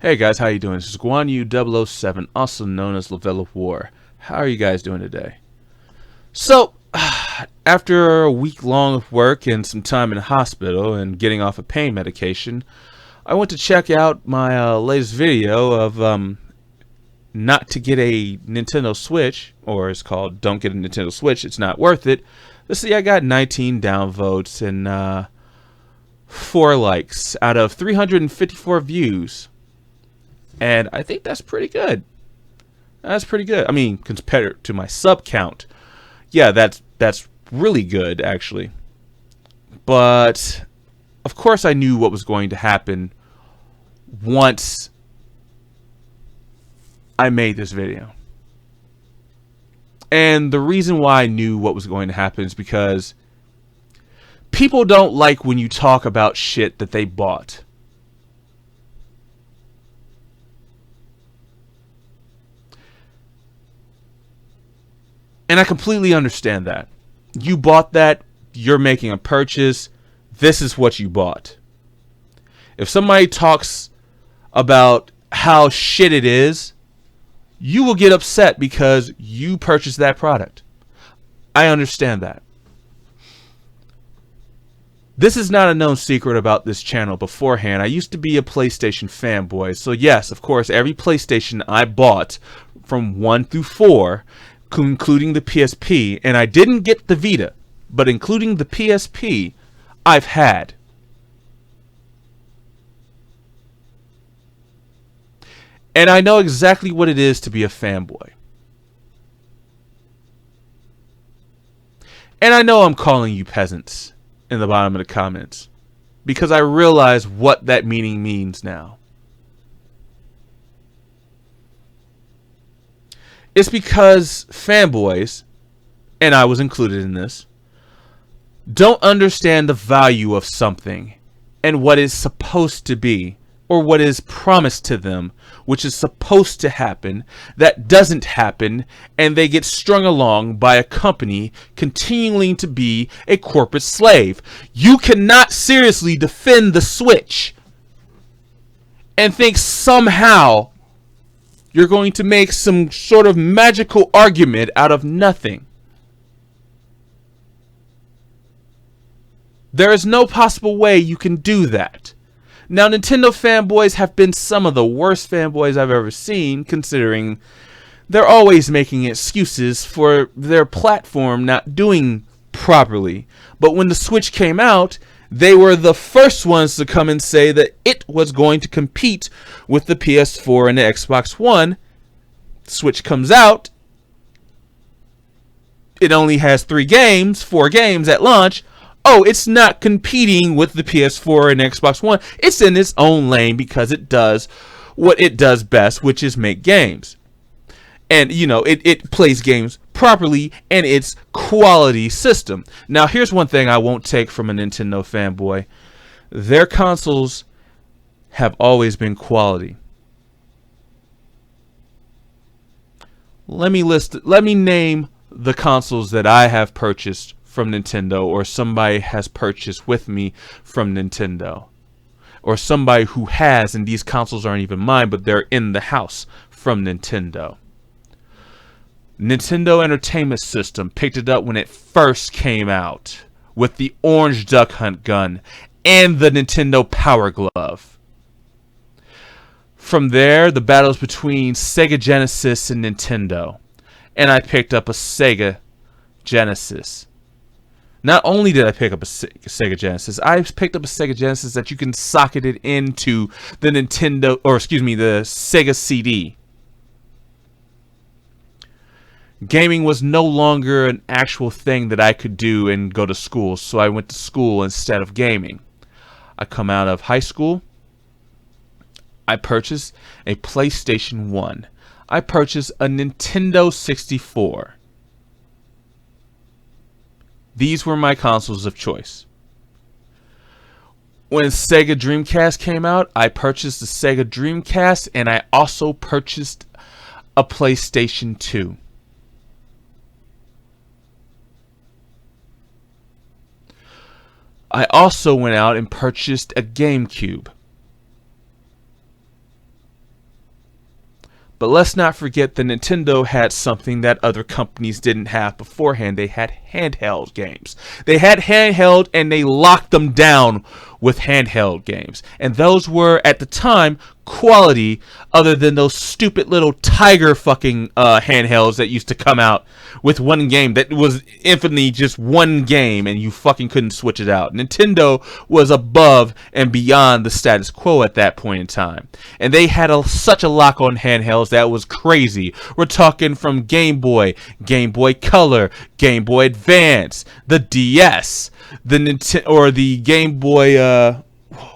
Hey guys, how you doing? This is Guan Yu 007, also known as Lavelle of War. How are you guys doing today? So, after a week long of work and some time in the hospital and getting off a pain medication, I went to check out my latest video of not to get a Nintendo Switch, or it's called Don't Get a Nintendo Switch, it's not worth it. Let's see, I got 19 downvotes and 4 likes out of 354 views. And I think that's pretty good. That's pretty good. I mean, compared to my sub count, yeah, that's really good actually. But of course, I knew what was going to happen once I made this video. And the reason why I knew what was going to happen is because people don't like when you talk about shit that they bought. And I completely understand that. You bought that, you're making a purchase, this is what you bought. If somebody talks about how shit it is, you will get upset because you purchased that product. I understand that. This is not a known secret about this channel beforehand. I used to be a PlayStation fanboy. So yes, of course, every PlayStation I bought from 1 through 4, including the PSP, and I didn't get the Vita, but including the PSP, I've had. And I know exactly what it is to be a fanboy. And I know I'm calling you peasants in the bottom of the comments, because I realize what that meaning means now. It's because fanboys, and I was included in this, don't understand the value of something and what is supposed to be, or what is promised to them, which is supposed to happen, that doesn't happen, and they get strung along by a company continuing to be a corporate slave. You cannot seriously defend the Switch and think somehow you're going to make some sort of magical argument out of nothing. There is no possible way you can do that. Now, Nintendo fanboys have been some of the worst fanboys I've ever seen, considering they're always making excuses for their platform not doing properly. But when the Switch came out, they were the first ones to come and say that it was going to compete with the PS4 and the Xbox One. Switch comes out. It only has 4 games at launch. Oh, it's not competing with the PS4 and Xbox One. It's in its own lane because it does what it does best, which is make games. And, you know, it plays games properly, and it's quality system. Now, here's one thing I won't take from a Nintendo fanboy. Their consoles have always been quality. Let me name the consoles that I have purchased from Nintendo, or somebody has purchased with me from Nintendo, or somebody who has, and these consoles aren't even mine, but they're in the house from Nintendo. Nintendo Entertainment System picked it up when it first came out with the orange duck hunt gun and the Nintendo Power Glove. From there, the battles between Sega Genesis and Nintendo, and I picked up a Sega Genesis. Not only did I pick up a Sega Genesis, I picked up a Sega Genesis that you can socket it into the the Sega CD. Gaming was no longer an actual thing that I could do and go to school, so I went to school instead of gaming. I come out of high school, I purchased a PlayStation 1. I purchased a Nintendo 64. These were my consoles of choice. When Sega Dreamcast came out, I purchased the Sega Dreamcast, and I also purchased a PlayStation 2. I also went out and purchased a GameCube. But let's not forget that Nintendo had something that other companies didn't have beforehand. They had handheld games. They had handheld, and they locked them down with handheld games. And those were, at the time, quality, other than those stupid little Tiger fucking handhelds that used to come out with one game that was infinitely just one game and you fucking couldn't switch it out. Nintendo was above and beyond the status quo at that point in time. And they had such a lock on handhelds that was crazy. We're talking from Game Boy, Game Boy Color, Game Boy Advance, the DS, the Game Boy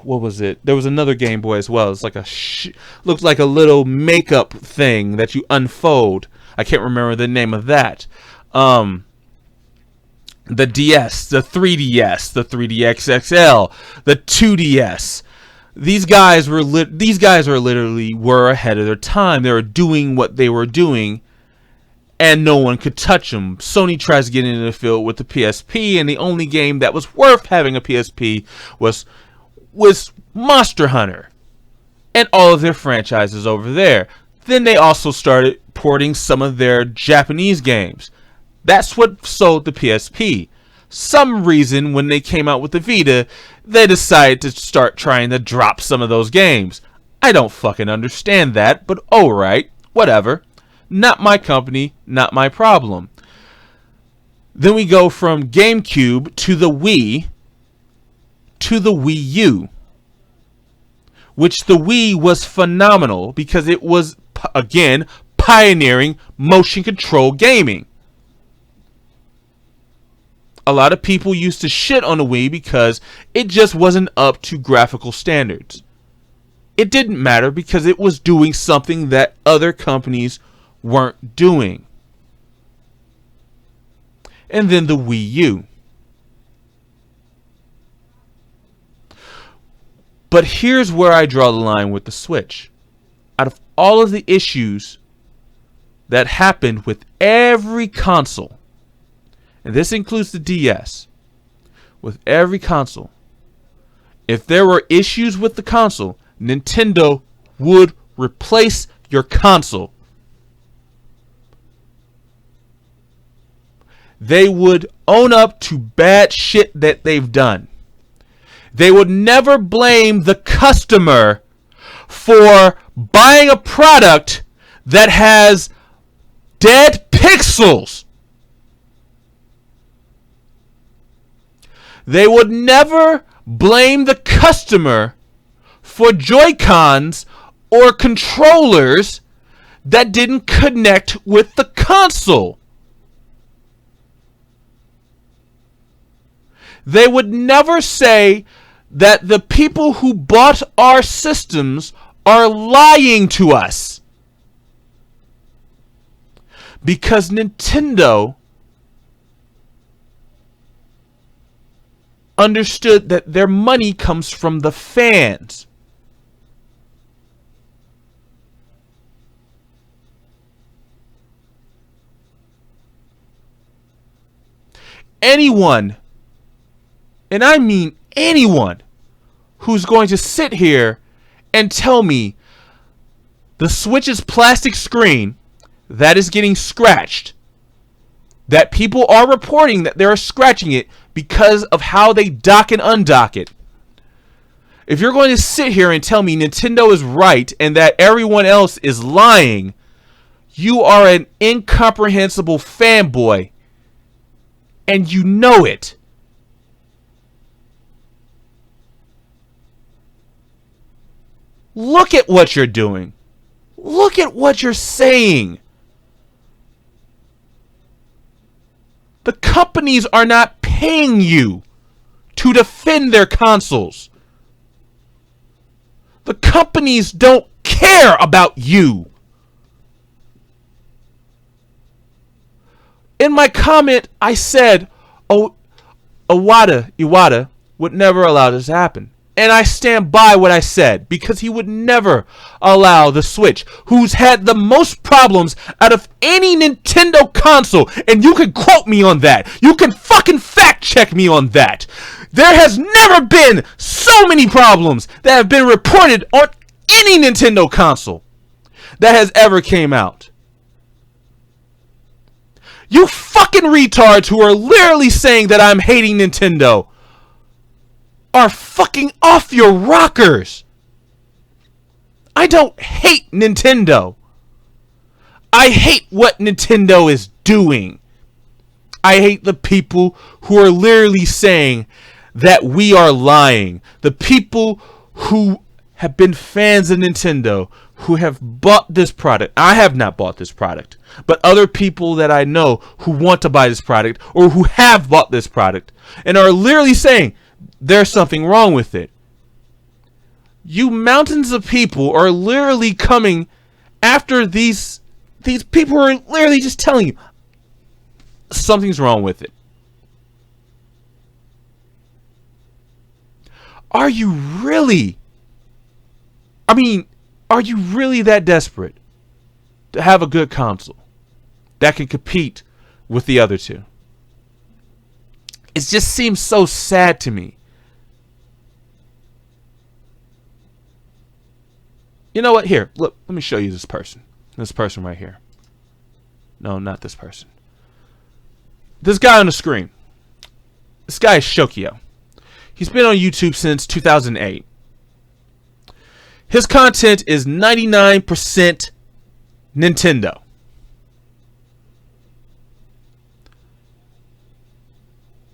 what was it? There was another Game Boy as well. It's like looks like a little makeup thing that you unfold. I can't remember the name of that. The DS, the 3DS, the 3DS XL, the 2DS. These guys were literally ahead of their time. They were doing what they were doing, and no one could touch them. Sony tries to get into the field with the PSP, and the only game that was worth having a PSP was Monster Hunter and all of their franchises over there. Then they also started porting some of their Japanese games. That's what sold the PSP. Some reason when they came out with the Vita, they decided to start trying to drop some of those games. I don't fucking understand that, but alright, whatever. Not my company, not my problem. Then we go from GameCube to the Wii to the Wii U, which the Wii was phenomenal because it was, again, pioneering motion control gaming. A lot of people used to shit on the Wii because it just wasn't up to graphical standards. It didn't matter because it was doing something that other companies weren't doing. And then the Wii U. But here's where I draw the line with the Switch. Out of all of the issues that happened with every console, and this includes the DS, with every console, if there were issues with the console, Nintendo would replace your console. They would own up to bad shit that they've done. They would never blame the customer for buying a product that has dead pixels. They would never blame the customer for Joy-Cons or controllers that didn't connect with the console. They would never say that the people who bought our systems are lying to us. Because Nintendo understood that their money comes from the fans. Anyone, and I mean anyone, who's going to sit here and tell me the Switch's plastic screen that is getting scratched, that people are reporting that they're scratching it because of how they dock and undock it. If you're going to sit here and tell me Nintendo is right and that everyone else is lying, you are an incomprehensible fanboy, and you know it. Look at what you're doing. Look at what you're saying. The companies are not paying you to defend their consoles. The companies don't care about you. In my comment, I said, Iwata would never allow this to happen. And I stand by what I said, because he would never allow the Switch, who's had the most problems out of any Nintendo console, and you can quote me on that. You can fucking fact check me on that. There has never been so many problems that have been reported on any Nintendo console that has ever came out. You fucking retards who are literally saying that I'm hating Nintendo are fucking off your rockers. I don't hate Nintendo. I hate what Nintendo is doing. I hate the people who are literally saying that we are lying. The people who have been fans of Nintendo, who have bought this product. I have not bought this product, but other people that I know who want to buy this product or who have bought this product and are literally saying there's something wrong with it. You mountains of people are literally coming after these people are literally just telling you something's wrong with it. Are you really that desperate to have a good console that can compete with the other two? It just seems so sad to me. You know what? Here, look, let me show you this person. This person right here. No, not this person. This guy on the screen. This guy is Shokio. He's been on YouTube since 2008. His content is 99% Nintendo.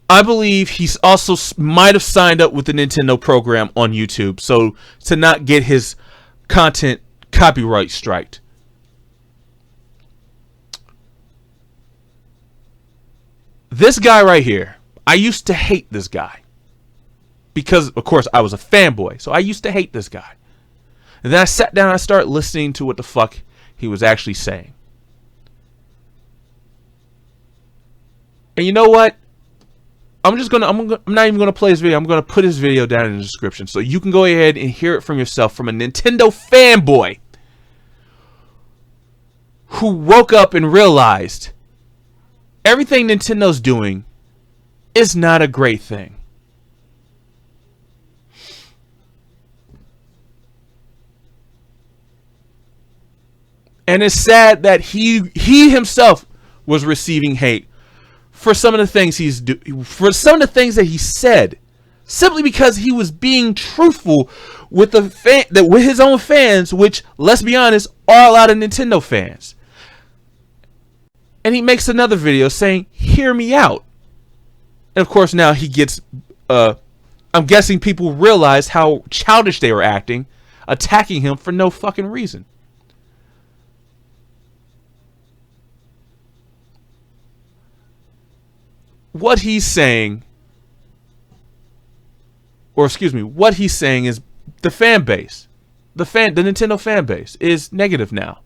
I believe he's also might have signed up with the Nintendo program on YouTube, so to not get his content copyright striked. This guy right here, I used to hate this guy. Because, of course, I was a fanboy, so I used to hate this guy. And then I sat down and I started listening to what the fuck he was actually saying. And you know what? I'm not even gonna play his video. I'm gonna put his video down in the description so you can go ahead and hear it from yourself from a Nintendo fanboy who woke up and realized everything Nintendo's doing is not a great thing. And it's sad that he himself was receiving hate for some of the things for some of the things that he said, simply because he was being truthful with with his own fans, which, let's be honest, are a lot of Nintendo fans. And he makes another video saying, "Hear me out." And of course, now he gets I'm guessing people realized how childish they were acting, attacking him for no fucking reason. What he's saying is the fan base, the Nintendo fan base is negative now.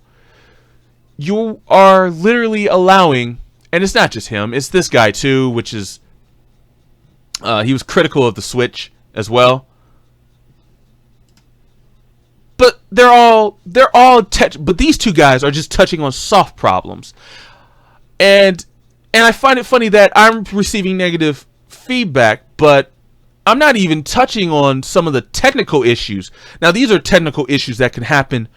You are literally allowing, and it's not just him, it's this guy too, which is he was critical of the Switch as well. But but these two guys are just touching on soft problems. And I find it funny that I'm receiving negative feedback, but I'm not even touching on some of the technical issues. Now, these are technical issues that can happen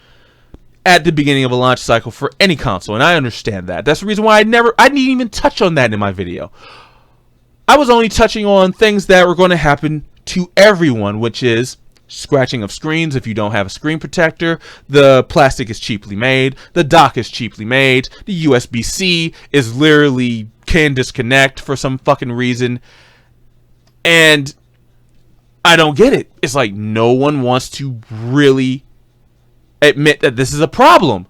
at the beginning of a launch cycle for any console, and I understand that. That's the reason why I didn't even touch on that in my video. I was only touching on things that were going to happen to everyone, which is scratching of screens if you don't have a screen protector, the plastic is cheaply made, the dock is cheaply made, the USB-C is literally can disconnect for some fucking reason, and I don't get it. It's like no one wants to really admit that this is a problem.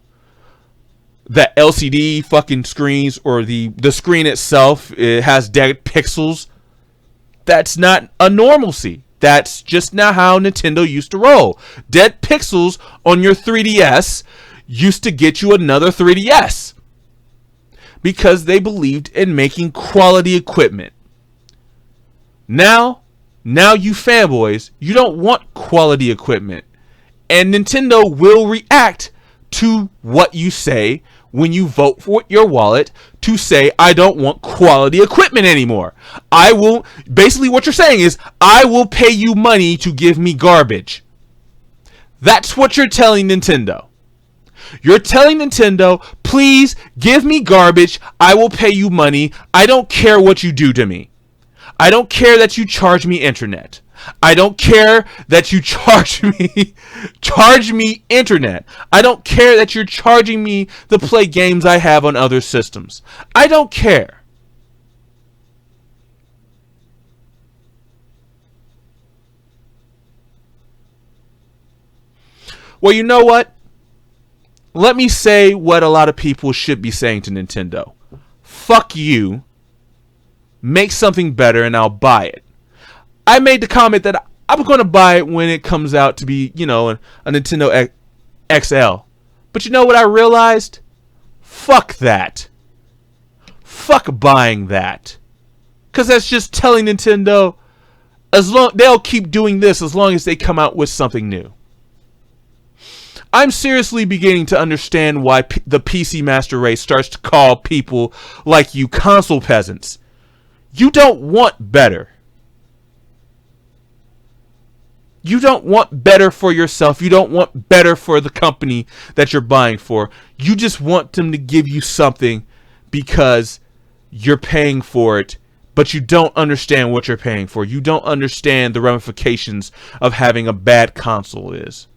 That LCD fucking screens or the screen itself, it has dead pixels. That's not a normalcy. That's just not how Nintendo used to roll. Dead pixels on your 3DS used to get you another 3DS because they believed in making quality equipment. Now you fanboys, you don't want quality equipment. And Nintendo will react to what you say when you vote for your wallet to say, I don't want quality equipment anymore. Basically what you're saying is, I will pay you money to give me garbage. That's what you're telling Nintendo. You're telling Nintendo, please give me garbage. I will pay you money. I don't care what you do to me. I don't care that you charge me internet. I don't care that you charge me internet. I don't care that you're charging me to play games I have on other systems. I don't care. Well, you know what? Let me say what a lot of people should be saying to Nintendo. Fuck you. Make something better and I'll buy it. I made the comment that I'm going to buy it when it comes out to be, a Nintendo XL. But you know what I realized? Fuck that. Fuck buying that. Because that's just telling Nintendo they'll keep doing this as long as they come out with something new. I'm seriously beginning to understand why the PC Master Race starts to call people like you console peasants. You don't want better. You don't want better for yourself. You don't want better for the company that you're buying for. You just want them to give you something because you're paying for it, but you don't understand what you're paying for. You don't understand the ramifications of having a bad console is.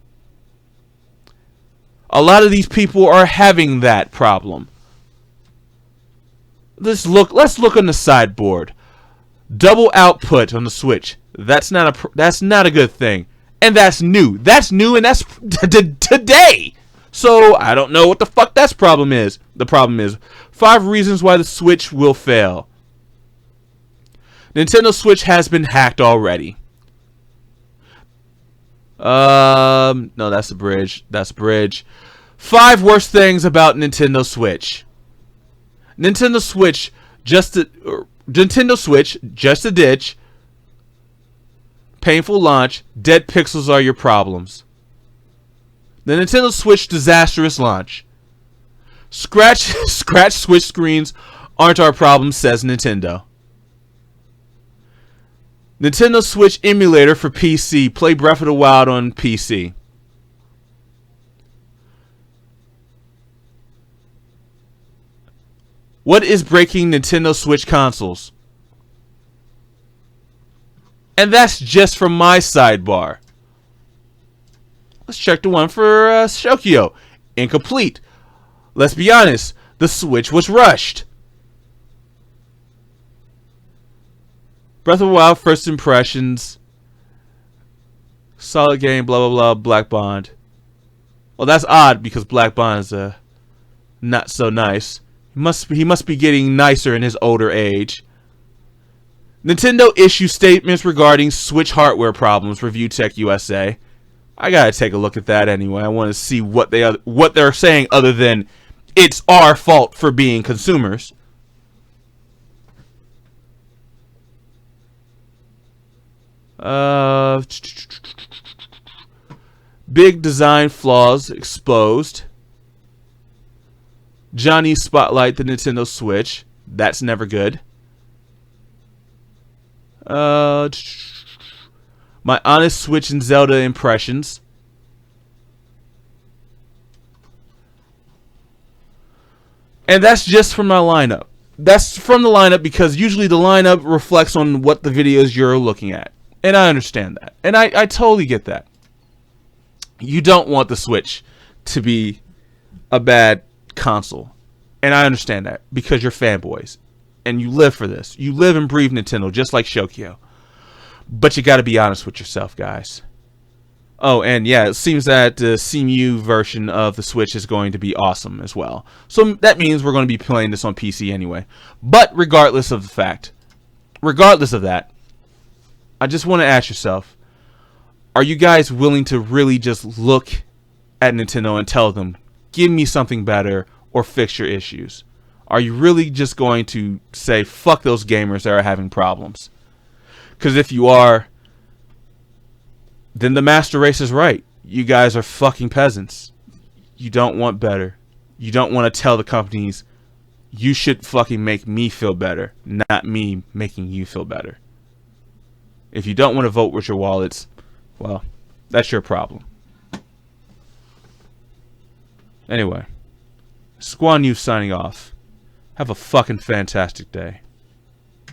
A lot of these people are having that problem. Let's look on the sideboard. Double output on the Switch. That's not a good thing. And that's new. That's new and that's today. So I don't know what the fuck that problem is. The problem is 5 reasons why the Switch will fail. Nintendo Switch has been hacked already. No, that's the bridge. That's the bridge. 5 worst things about Nintendo Switch. Nintendo Switch just a ditch. Painful launch. Dead pixels are your problems. The Nintendo Switch disastrous launch. Scratch Switch screens aren't our problem, says Nintendo. Nintendo Switch emulator for PC. Play Breath of the Wild on PC. What is breaking Nintendo Switch consoles? And that's just from my sidebar. Let's check the one for Shokyo. Incomplete. Let's be honest. The Switch was rushed. Breath of the Wild first impressions. Solid game, blah, blah, blah, Black Bond. Well, that's odd because Black Bond is not so nice. He must be getting nicer in his older age. Nintendo issues statements regarding Switch hardware problems. Review Tech USA. I gotta take a look at that anyway. I want to see what they're saying other than it's our fault for being consumers. Big design flaws exposed. Johnny spotlight the Nintendo Switch. That's never good. My honest Switch and Zelda impressions. And that's just from my lineup. That's from the lineup because usually the lineup reflects on what the videos you're looking at. And I understand that. And I totally get that. You don't want the Switch to be a bad console. And I understand that because you're fanboys. And you live for this. You live and breathe Nintendo just like Shokyo. But you got to be honest with yourself, guys. Oh, and yeah, it seems that the CMU version of the Switch is going to be awesome as well. So that means we're going to be playing this on PC anyway. But regardless of that, I just want to ask yourself, are you guys willing to really just look at Nintendo and tell them, give me something better or fix your issues? Are you really just going to say, fuck those gamers that are having problems? Because if you are, then the Master Race is right. You guys are fucking peasants. You don't want better. You don't want to tell the companies, you should fucking make me feel better, not me making you feel better. If you don't want to vote with your wallets, well, that's your problem. Anyway, Squan Yu signing off. Have a fucking fantastic day.